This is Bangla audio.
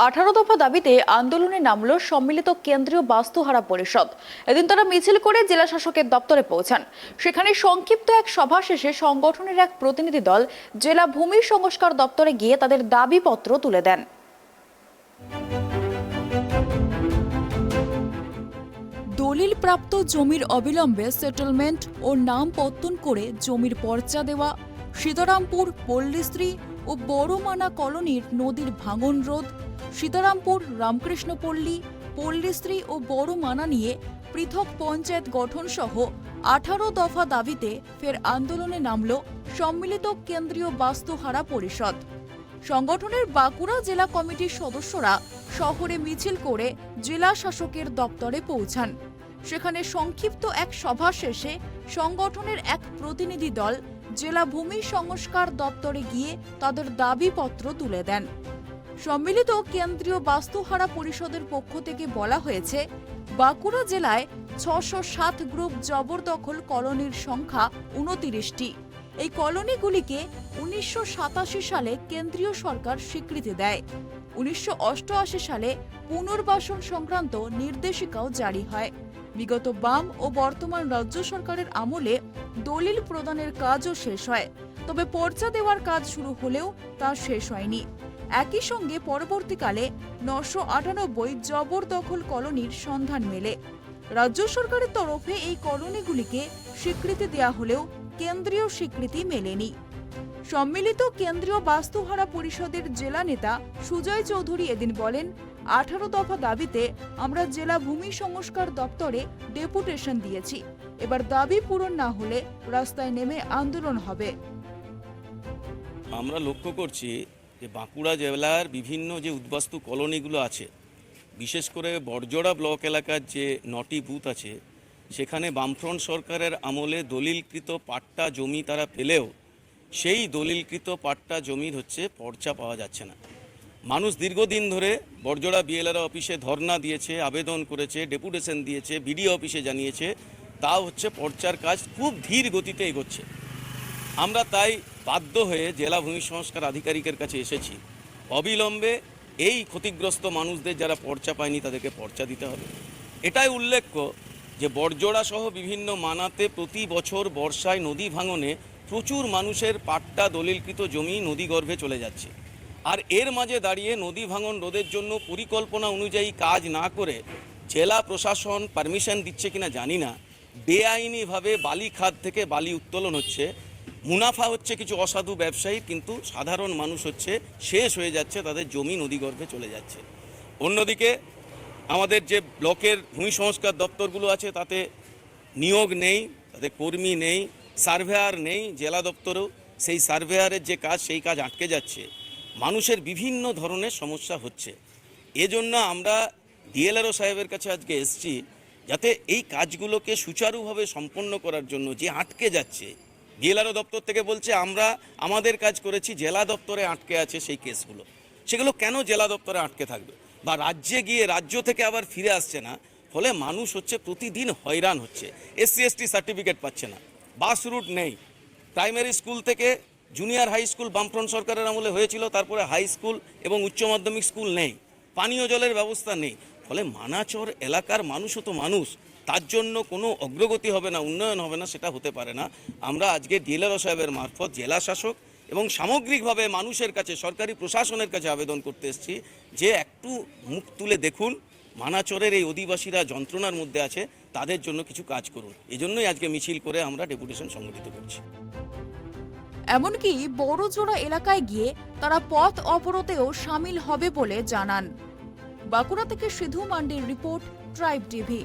18 দফা দাবিতে আন্দোলনে নামল সম্মিলিত কেন্দ্রীয় বাস্তুহারা পরিষদ। এদিন তারা মিছিল করে জেলা শাসকের দপ্তরে পৌঁছান। সেখানে সংক্ষিপ্ত এক সভা শেষে সংগঠনের এক প্রতিনিধি দল জেলা ভূমি সংস্কার দপ্তরে গিয়ে তাদের দাবিপত্র তুলে দেন। দলিল প্রাপ্ত জমির অবিলম্বে সেটেলমেন্ট ও নাম পত্তন করে জমির পর্চা দেওয়া, সীতারামপুর পল্লীশ্রী ও বড়মানা কলোনির নদীর ভাঙন রোধ, সীতারামপুর রামকৃষ্ণপল্লী পল্লীশ্রী ও বড়মানা নিয়ে পৃথক পঞ্চায়েত গঠন সহ 18 দফা দাবিতে ফের আন্দোলনে নামল সম্মিলিত কেন্দ্রীয় বাস্তুহারা পরিষদ। সংগঠনের বাঁকুড়া জেলা কমিটির সদস্যরা শহরে মিছিল করে জেলা শাসকের দপ্তরে পৌঁছান। সেখানে সংক্ষিপ্ত এক সভা শেষে সংগঠনের এক প্রতিনিধি দল জেলা ভূমি সংস্কার দপ্তরে গিয়ে তাদের দাবিপত্র তুলে দেন। সম্মিলিত কেন্দ্রীয় বাস্তুহারা পরিষদের পক্ষ থেকে বলা হয়েছে, বাঁকুড়া জেলায় 607 গ্রুপ জবরদখল কলোনির সংখ্যা 29টি। এই কলোনিগুলিকে 1987 সালে কেন্দ্রীয় সরকার স্বীকৃতি দেয়। 1988 সালে পুনর্বাসন সংক্রান্ত নির্দেশিকাও জারি হয়। বিগত বাম ও বর্তমান রাজ্য সরকারের আমলে দলিল প্রদানের কাজও শেষ হয়, তবে পর্চা দেওয়ার কাজ শুরু হলেও তা শেষ হয়নি। একই সঙ্গে পরবর্তীকালে 998 জবরদখল কলোনির সন্ধান মেলে। রাজ্য সরকারের তরফে এই কলোনিগুলিকে স্বীকৃতি দেওয়া হলেও কেন্দ্রীয় স্বীকৃতি মেলেনি। সম্মিলিত কেন্দ্রীয় বাস্তুহারা পরিষদের জেলা নেতা সুজয় চৌধুরী এদিন বলেন, 18 দফা দাবিতে আমরা জেলা ভূমি সংস্কার দপ্তরে ডেপুটেশন দিয়েছি। এবার দাবি পূরণ না হলে রাস্তায় নেমে আন্দোলন হবে। আমরা লক্ষ্য করছি যে বাঁকুড়া জেলার বিভিন্ন যে উদ্বাস্তু কলোনিগুলো আছে, বিশেষ করে বড়জোড়া ব্লক এলাকার যে 9টি বুথ আছে, সেখানে বামফ্রন্ট সরকারের আমলে দলিলকৃত পাট্টা জমি তারা পেলেও সেই দলিলকৃত পাট্টা জমির পর্চা পাওয়া যাচ্ছে না। মানুষ দীর্ঘদিন ধরে বড়জোড়া বিএলআর অফিসে ধর্ণা দিয়েছে, আবেদন করেছে, ডেপুটেশন দিয়েছে, বিডিও অফিসে জানিয়েছে, তাও পর্চার কাজ খুব ধীর গতিতে এগোচ্ছে। আমরা তাই বাধ্য হয়ে জেলা ভূমি সংস্কার আধিকারিকের কাছে এসেছি, অবিলম্বে এই ক্ষতিগ্রস্ত মানুষদের যারা পর্চা পায়নি তাদেরকে পর্চা দিতে হবে। এটাই উল্লেখ্য যে বড়জোড়া সহ বিভিন্ন মানাতে প্রতি বছর বর্ষায় নদী ভাঙনে প্রচুর মানুষের পাট্টা দলিলকৃত জমি নদীগর্ভে চলে যাচ্ছে। আর এর মাঝে দাঁড়িয়ে নদী ভাঙন রোধের জন্য পরিকল্পনা অনুযায়ী কাজ না করে জেলা প্রশাসন পারমিশন দিচ্ছে কিনা জানি না, বেআইনিভাবে বালি খাদ থেকে বালি উত্তোলন হচ্ছে, মুনাফা হচ্ছে কিছু অসাধু ব্যবসায়ী, কিন্তু সাধারণ মানুষ শেষ হয়ে যাচ্ছে, তাদের জমি নদীগর্ভে চলে যাচ্ছে। অন্যদিকে আমাদের যে ব্লকের ভূমি সংস্কার দপ্তরগুলো আছে তাতে নিয়োগ নেই, তাতে কর্মী নেই, সার্ভেয়ার নেই। জেলা দপ্তরেও সেই সার্ভেয়ারের যে কাজ সেই কাজ আটকে যাচ্ছে, মানুষের বিভিন্ন ধরনের সমস্যা হচ্ছে। এজন্য আমরা ডিএলআরও সাহেবের কাছে আজকে এসেছি, যাতে এই কাজগুলোকে সুচারুভাবে সম্পন্ন করার জন্য যে আটকে যাচ্ছে। ডিএলআরও দপ্তর থেকে বলছে আমরা আমাদের কাজ করেছি, জেলা দপ্তরে আটকে আছে সেই কেসগুলো। সেগুলো কেন জেলা দপ্তরে আটকে থাকবে, বা রাজ্যে গিয়ে রাজ্য থেকে আবার ফিরে আসছে না, ফলে মানুষ প্রতিদিন হয়রান হচ্ছে। SC ST সার্টিফিকেট পাচ্ছে না, বাস রুট নেই, প্রাইমারি স্কুল থেকে জুনিয়র হাই স্কুল বামফ্রন্ট সরকারের আমলে হয়েছিল, তারপরে হাই স্কুল এবং উচ্চ মাধ্যমিক স্কুল নেই, পানীয় জলের ব্যবস্থা নেই। ফলে মানাচর এলাকার মানুষও তো মানুষ, তার জন্য কোনো অগ্রগতি হবে না, উন্নয়ন হবে না, সেটা হতে পারে না। আমরা আজকে ডিএলআরও সাহেবের মারফত জেলা শাসক এবং সামগ্রিকভাবে মানুষের কাছে, সরকারি প্রশাসনের কাছে আবেদন করতে এসেছি যে একটু মুখ তুলে দেখুন, মানাচরের এই অধিবাসীরা যন্ত্রণার মধ্যে আছে, তাদের জন্য কিছু কাজ করুন। এজন্যই আজকে মিছিল করে আমরা ডেপুটেশন সংগঠিত করছি। এমনকি বড়জোড়া এলাকায় গিয়ে তারা পথ অবরোধেও সামিল হবে বলে জানান। বাঁকুড়া থেকে সিধু মান্ডির রিপোর্ট, ট্রাইব টিভি।